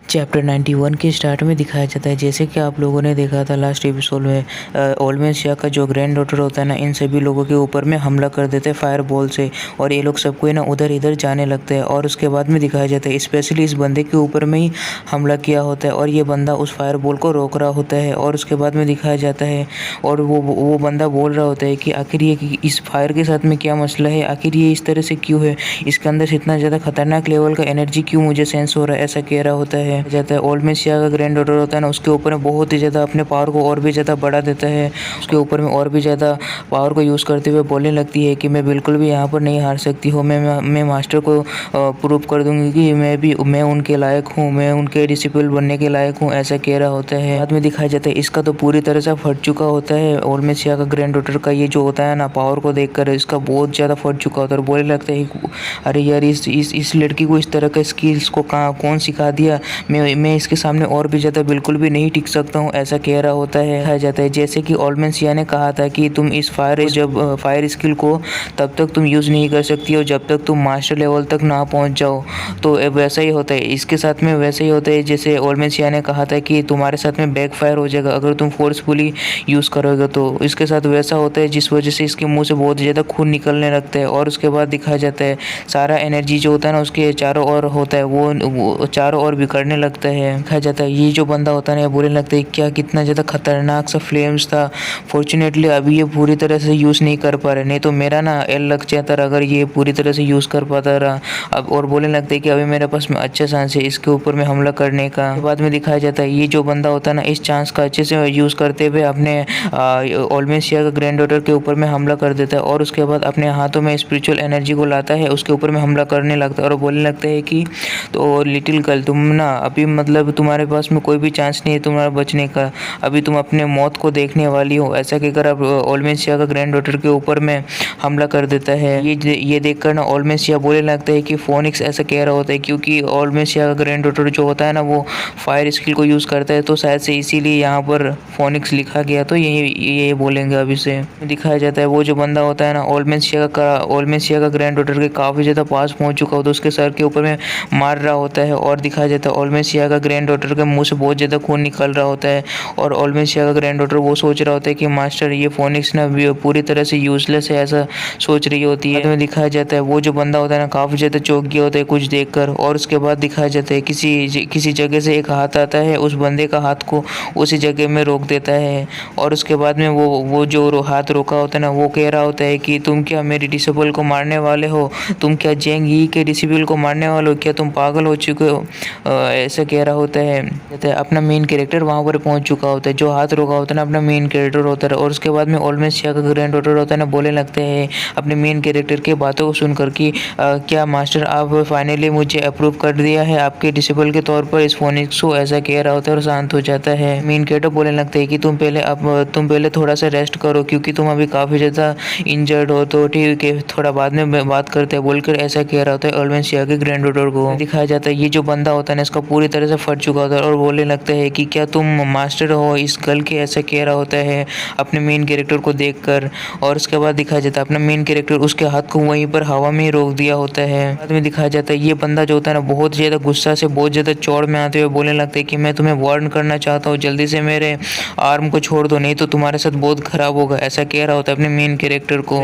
Chapter 91 के start में दिखाया जाता है, जैसे कि आप लोगों ने देखा था लास्ट एपिसोड में ओल्ड शिया का जो ग्रैंड डॉटर होता है ना, इन सभी लोगों के ऊपर में हमला कर देते हैं फायर बॉल से और ये लोग सबको ना उधर इधर जाने लगते हैं। और उसके बाद में दिखाया जाता है स्पेशली इस बंदे के ऊपर में ही हमला किया होता है और ये बंदा उस फायर बॉल को रोक रहा होता है। और उसके बाद में दिखाया जाता है और वो बंदा बोल रहा होता है कि आखिर ये इस फायर के साथ में क्या मसला है, आखिर ये इस तरह से क्यों है, इसके अंदर से इतना ज़्यादा खतरनाक लेवल का एनर्जी क्यों मुझे सेंस हो रहा है, ऐसा कह रहा होता है। जाता है ओल्ड शिया का ग्रैंड डॉटर होता है ना, उसके ऊपर में बहुत ही ज़्यादा अपने पावर को और भी ज़्यादा बढ़ा देता है। उसके ऊपर में और भी ज़्यादा पावर को यूज़ करते हुए बोलने लगती है कि मैं बिल्कुल भी यहाँ पर नहीं हार सकती हूँ, मैं मास्टर को प्रूव कर दूंगी कि मैं उनके लायक हूँ, मैं उनके डिसिपल बनने के लायक हूँ, ऐसा कह रहा होता है। बाद में दिखाया जाता है इसका तो पूरी तरह से फट चुका होता है ओल्ड शिया का ग्रैंड डॉटर का ये जो होता है ना, पावर को देखकर इसका बहुत ज़्यादा फट चुका होता है और बोलने लगता है अरे यार इस लड़की को इस तरह का स्किल्स को कौन सिखा दिया, मैं इसके सामने और भी ज़्यादा बिल्कुल भी नहीं टिक सकता हूँ, ऐसा कह रहा होता है। कहा जाता है जैसे कि ओल्ड शिया ने कहा था कि तुम इस फायर स्किल को तब तक तुम यूज़ नहीं कर सकती हो जब तक तुम मास्टर लेवल तक ना पहुँच जाओ। तो वैसा ही होता है इसके साथ में, वैसे ही होता है जैसे ओल्ड शिया ने कहा था कि तुम्हारे साथ में बैक फायर हो जाएगा अगर तुम फोर्सफुली यूज़ करोगे। तो इसके साथ वैसा होता है जिस वजह से इसके मुँह से बहुत ज़्यादा खून निकलने लगता है। और उसके बाद दिखाया जाता है सारा एनर्जी जो होता है ना उसके चारों ओर होता है, वो चारों ओर बिखरने लगता है। दिखाया जाता है ये जो बंदा होता है ना, बोलने लगता है क्या कितना ज़्यादा खतरनाक सा फ्लेम्स था, फॉर्चुनेटली अभी ये पूरी तरह से यूज़ नहीं कर पा रहे, नहीं तो मेरा ना एल लग जाता अगर ये पूरी तरह से यूज़ कर पाता रहा अब। और बोलने लगता है कि अभी मेरे पास में अच्छा चांस है इसके ऊपर में हमला करने का। बाद में दिखाया जाता है ये जो बंदा होता है ना, इस चांस का अच्छे से यूज़ करते हुए अपने ओल्ड शिया का ग्रैंड डॉटर के ऊपर में हमला कर देता है और उसके बाद अपने हाथों में स्पिरिचुअल एनर्जी को लाता है, उसके ऊपर में हमला करने लगता है और बोलने लगता है कि तो लिटिल गर्ल तुम ना अभी मतलब तुम्हारे पास में कोई भी चांस नहीं है तुम्हारा बचने का, अभी तुम अपने मौत को देखने वाली हो, ऐसा कहकर अब ओल्ड शिया का ग्रैंड डॉटर के ऊपर में हमला कर देता है। ये देखकर ना ओल्ड शिया बोलने लगता है कि फोनिक्स ऐसा कह रहा होता है क्योंकि ओल्ड शिया का ग्रैंड डॉटर जो होता है ना वो फायर स्किल को यूज़ करता है, तो शायद से इसीलिए यहाँ पर फोनिक्स लिखा गया, तो ये बोलेंगे अभी से। दिखाया जाता है वो जो बंदा होता है ना ओल्ड शिया का ग्रैंड डॉटर के काफ़ी ज़्यादा पास पहुँच चुका होता है, उसके सर के ऊपर में मार रहा होता है। और दिखाया जाता है ओल्ड शिया का ग्रैंड डॉटर के मुंह से बहुत ज़्यादा खून निकल रहा होता है और ओल्ड शिया का ग्रैंड डॉटर वो सोच रहा होता है कि मास्टर ये फोनिक्स ना पूरी तरह से यूजलेस है, ऐसा सोच रही होती है। में दिखाया जाता है वो जो बंदा होता है ना काफ़ी ज़्यादा चौंक गया होता है कुछ देखकर। और उसके बाद दिखाया जाता है किसी जगह से एक हाथ आता है, उस बंदे का हाथ को उसी जगह में रोक देता है और उसके बाद में वो जो हाथ रोका होता है ना वो कह रहा होता है कि तुम क्या मेरी डिसेबल को मारने वाले हो, तुम क्या जेंग यी के डिसेबल को मारने वाले हो, क्या तुम पागल हो चुके हो, ऐसा कह रहा होता है। अपना मेन कैरेक्टर वहाँ पर पहुँच चुका होता है, जो हाथ रोका होता है ना अपना मेन कैरेक्टर होता है। और उसके बाद में ओल्ड शिया का ग्रैंड डॉटर होता है ना बोलने लगते हैं अपने मेन कैरेक्टर के बातों को सुनकर कि क्या मास्टर आप फाइनली मुझे अप्रूव कर दिया है आपके डिसेबल के तौर पर इस फोनिक्स को, ऐसा कह रहा होता है और शांत हो जाता है। मेन कैरेक्टर बोलने लगते हैं कि तुम पहले थोड़ा सा रेस्ट करो क्योंकि तुम अभी काफ़ी ज़्यादा इंजर्ड हो, तो ठीक है थोड़ा बाद में बात करते हैं बोलकर ऐसा कह रहा होता है ओल्ड शिया के ग्रैंड डॉटर को। दिखाया जाता है ये जो बंदा होता है ना इसका पूरी तरह से फट चुका होता है और बोलने लगता है कि क्या तुम मास्टर हो इस गर्ल के, ऐसा कह रहा होता है अपने मेन कैरेक्टर को देखकर। और उसके बाद दिखाया जाता है अपना मेन कैरेक्टर उसके हाथ को वहीं पर हवा में रोक दिया होता है। बाद में दिखाया जाता है ये बंदा जो होता है ना बहुत ज़्यादा गुस्सा से बहुत ज़्यादा चौड़ में आते हुए बोलने लगता है कि मैं तुम्हें वार्न करना चाहता हूँ, जल्दी से मेरे आर्म को छोड़ दो नहीं तो तुम्हारे साथ बहुत खराब होगा, ऐसा कह रहा होता है अपने मेन कैरेक्टर को।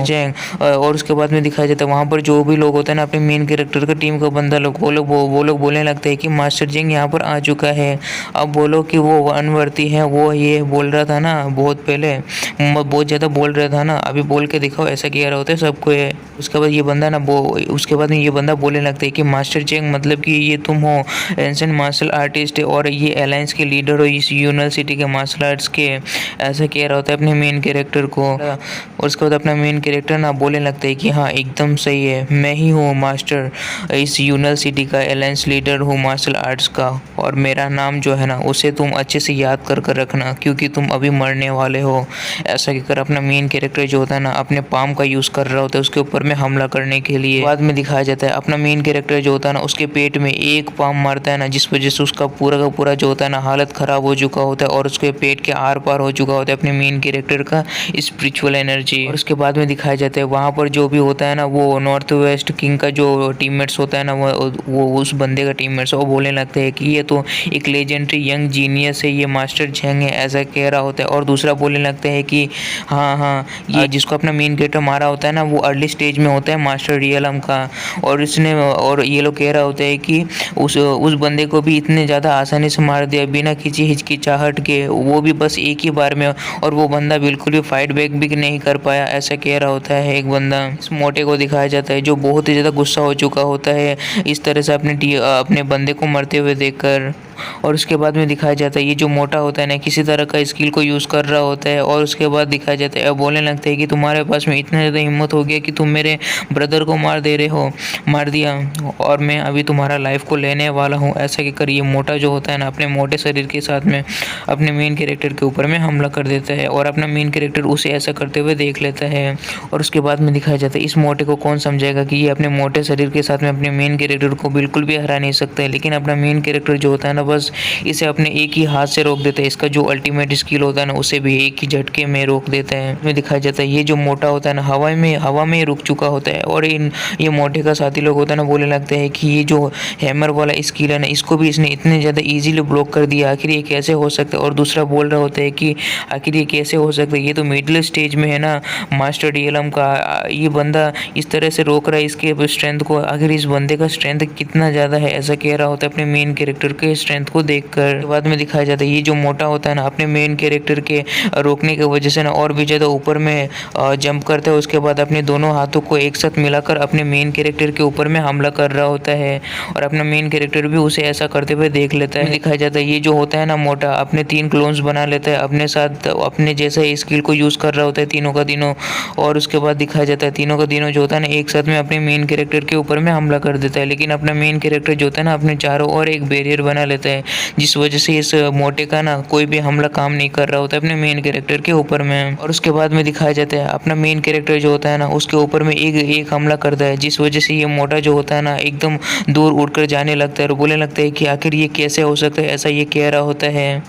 और उसके बाद में दिखाया जाता है वहाँ पर जो भी लोग होते हैं ना अपने मेन कैरेक्टर का टीम का बंदा लोग वो लोग बोलने लगते हैं कि मास्टर जिंग यहाँ पर आ चुका है, अब बोलो कि वो अनवर्ती है, वो ये बोल रहा था ना बहुत पहले, बहुत ज़्यादा बोल रहा था ना, अभी बोल के दिखाओ, ऐसा कह रहा होता है सबको। उसके बाद उसके बाद में ये बंदा बोलने लगता है कि मास्टर चेंग मतलब कि ये तुम हो एंशिएंट मार्शल आर्टिस्ट और ये अलायंस के लीडर हो इस यूनिवर्सिटी के मार्शल आर्ट्स के, ऐसा कह रहा होता है अपने मेन कैरेक्टर को। और उसके बाद अपना मेन कैरेक्टर ना बोलने लगता है कि हाँ एकदम सही है, मैं ही हूँ मास्टर इस यूनिवर्सिटी का अलायंस लीडर हूँ मार्शल आर्ट्स का, और मेरा नाम जो है ना उसे तुम अच्छे से याद कर रखना क्योंकि तुम अभी मरने वाले हो, ऐसा कहकर अपना मेन कैरेक्टर जो होता है ना अपने पाम का यूज़ कर रहा होता है उसके ऊपर में हमला करने के लिए। बाद में दिखाया जाता है अपना मेन कैरेक्टर जो होता है ना उसके पेट में एक पाम मारता है ना जिस वजह से उसका पूरा का पूरा जो होता है ना हालत ख़राब हो चुका होता है और उसके पेट के आर पार हो चुका होता है अपने मेन कैरेक्टर का स्पिरिचुअल एनर्जी। और उसके बाद में दिखाया जाता है वहाँ पर जो भी होता है ना वो नॉर्थ वेस्ट किंग का जो टीममेट्स होता है ना वो उस बंदे का टीममेट्स वो बोलने लगता लगता है कि ये तो एक लेजेंडरी यंग जीनियस है, ये मास्टर झेंग है, ऐसा कह रहा होता है। और दूसरा बोलने लगता है कि हाँ हाँ, ये जिसको अपना मेन कैरेक्टर मारा होता है ना, वो अर्ली स्टेज में होता है मास्टर रियलम का। और ये लोग कह रहा होता है कि उस बंदे को भी इतने ज़्यादा आसानी से मार दिया बिना किसी हिचकिचाहट के, वो भी बस एक ही बार में, और वो बंदा बिल्कुल भी फाइट बैक भी नहीं कर पाया, ऐसा कह रहा होता है एक बंदा। इस मोटे को दिखाया जाता है जो बहुत ही ज़्यादा गुस्सा हो चुका होता है इस तरह से अपने बंदे को मरते हुए देखकर। और उसके बाद में दिखाया जाता है ये जो मोटा होता है ना, किसी तरह का स्किल को यूज़ कर रहा होता है। और उसके बाद दिखाया जाता है, बोलने लगता है कि तुम्हारे पास में इतना ज़्यादा हिम्मत हो गया कि तुम मेरे ब्रदर को मार दिया, और मैं अभी तुम्हारा लाइफ को लेने वाला हूँ, ऐसा कहकर ये मोटा जो होता है ना, अपने मोटे शरीर के साथ में अपने मेन कैरेक्टर के ऊपर में हमला कर देता है। और अपना मेन कैरेक्टर उसे ऐसा करते हुए देख लेता है। और उसके बाद में दिखाया जाता है इस मोटे को कौन समझाएगा कि ये अपने मोटे शरीर के साथ में अपने मेन कैरेक्टर को बिल्कुल भी हरा नहीं सकता है। लेकिन अपना मेन कैरेक्टर जो होता है ना, बस इसे अपने एक ही हाथ से रोक देता है। इसका जो अल्टीमेट स्किल होता है ना, उसे भी एक ही झटके में रोक देता है। इसमें दिखाया जाता है ये जो मोटा होता है ना, हवा में रुक चुका होता है। और ये मोटे का साथी लोग होता है ना, बोलने लगते हैं कि ये जो हैमर वाला स्किल है ना, इसको भी इसने इतने ज़्यादा इजीली ब्लॉक कर दिया, आखिर ये कैसे हो सकता है। और दूसरा बोल रहा होता है कि आखिर ये कैसे हो सकता है, ये तो मिडिल स्टेज में है ना मास्टर डीएलएम का, ये बंदा इस तरह से रोक रहा है इसके स्ट्रेंथ को, आखिर इस बंदे का स्ट्रेंथ कितना ज़्यादा है, ऐसा कह रहा होता है अपने मेन कैरेक्टर के स्ट्रेंथ को देखकर। बाद में दिखाया जाता है ये जो मोटा होता है ना, अपने मेन कैरेक्टर के रोकने की वजह से ना और भी ज़्यादा ऊपर में जंप करता है। उसके बाद अपने दोनों हाथों को एक साथ मिलाकर अपने मेन कैरेक्टर के ऊपर में हमला कर रहा होता है। और अपना मेन कैरेक्टर भी उसे ऐसा करते हुए देख लेता है। दिखाया जाता है ये जो होता है ना मोटा, अपने 3 क्लोन्स बना लेता है अपने साथ, अपने जैसा स्किल को यूज़ कर रहा होता है तीनों का तीनों। और उसके बाद दिखाया जाता है तीनों का तीनों जो होता है ना, एक साथ में अपने मेन कैरेक्टर के ऊपर में हमला कर देता है। लेकिन अपना मेन कैरेक्टर जो होता है ना, अपने चारों ओर एक बैरियर बना लेता है, जिस वजह से इस मोटे का ना कोई भी हमला काम नहीं कर रहा होता है अपने मेन कैरेक्टर के ऊपर में। और उसके बाद में दिखाया जाता है अपना मेन कैरेक्टर जो होता है ना, उसके ऊपर में एक हमला करता है, जिस वजह से ये मोटा जो होता है ना एकदम दूर उड़कर जाने लगता है। और बोलने लगता है कि आखिर ये कैसे हो सकता है, ऐसा ये कह रहा होता है।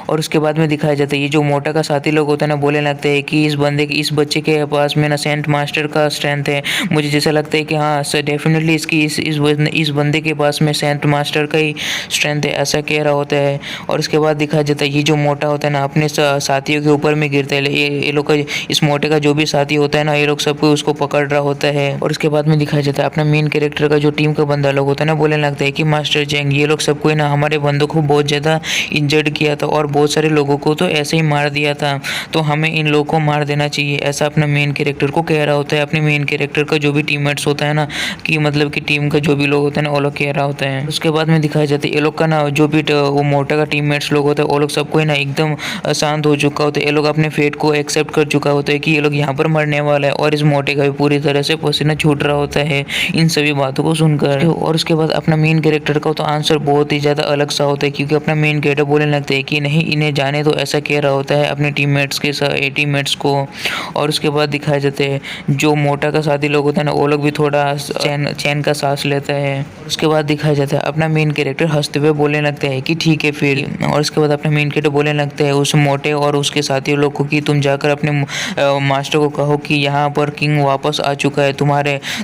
और उसके बाद में दिखाया जाता है ये जो मोटा का साथी लोग होता है ना, बोलने लगते हैं कि इस बच्चे के पास में ना सेंट मास्टर का स्ट्रेंथ है। मुझे जैसा लगता है कि हाँ सर, डेफिनेटली इस बंदे के पास में सेंट मास्टर का ही स्ट्रेंथ है, ऐसा कह रहा होता है। और उसके बाद दिखाया जाता है ये जो मोटा होता है ना, अपने साथियों के ऊपर में गिरता है। ये लोग का, इस मोटे का जो भी साथी होता है ना, ये लोग सबको उसको पकड़ रहा होता है। और उसके बाद में दिखाया जाता है अपना मेन कैरेक्टर का जो टीम का बंदा लोग होता है ना, बोलने लगता है कि मास्टर जेंग, ये लोग सबको ना हमारे बंदों को बहुत ज़्यादा इंजर्ड किया था और बहुत सारे लोगों को तो ऐसे ही मार दिया था, तो हमें इन लोगों को मार देना चाहिए, ऐसा अपना मेन कैरेक्टर को कह रहा होता है। अपने मेन कैरेक्टर का जो भी टीममेट्स होता है ना, कि मतलब कि टीम का जो भी लोग होते हैं ना, वो लोग कह रहा होता है। उसके बाद में दिखाया जाता है ये लोग का ना जो भी वो मोटा का टीममेट्स लोग होते हैं, वो लोग सबको ना एकदम शांत हो चुका होता है। ये लोग अपने फेट को एक्सेप्ट कर चुका होता है कि ये लोग यहाँ पर मरने वाला है। और इस मोटे का भी पूरी तरह से पसीना छूट रहा होता है इन सभी बातों को सुनकर। और उसके बाद अपना मेन कैरेक्टर का तो आंसर बहुत ही ज़्यादा अलग सा होता है, क्योंकि अपना मेन कैरेक्टर बोलने लगता है कि नहीं, इन्हें जाने तो, ऐसा कह रहा होता है अपने टीममेट्स को। और उसके बाद दिखाया जाता है जो मोटा का साथी लोग होता है ना, वो लोग भी थोड़ा चैन का सांस लेता है। उसके बाद दिखाया जाता है अपना मेन कैरेक्टर हंसते हुए बोलने लगता है कि ठीक है फिर। और उसके बाद अपना मेन कैरेक्टर बोलने लगता है उस मोटे और उसके साथी लोग को कि तुम जाकर अपने मास्टर को कहो कि यहाँ पर किंग वापस आ चुका है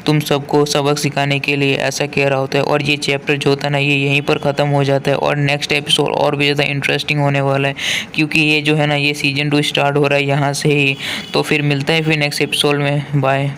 तुम सबको सबक सिखाने के लिए, ऐसा कह रहा होता है। और ये चैप्टर जो होता है ना, ये यहीं पर ख़त्म हो जाता है। और नेक्स्ट एपिसोड और भी ज़्यादा इंटरेस्टिंग होने वाला है, क्योंकि ये जो है ना, ये सीजन 2 स्टार्ट हो रहा है यहाँ से ही। तो फिर मिलता है फिर नेक्स्ट एपिसोड में। बाय।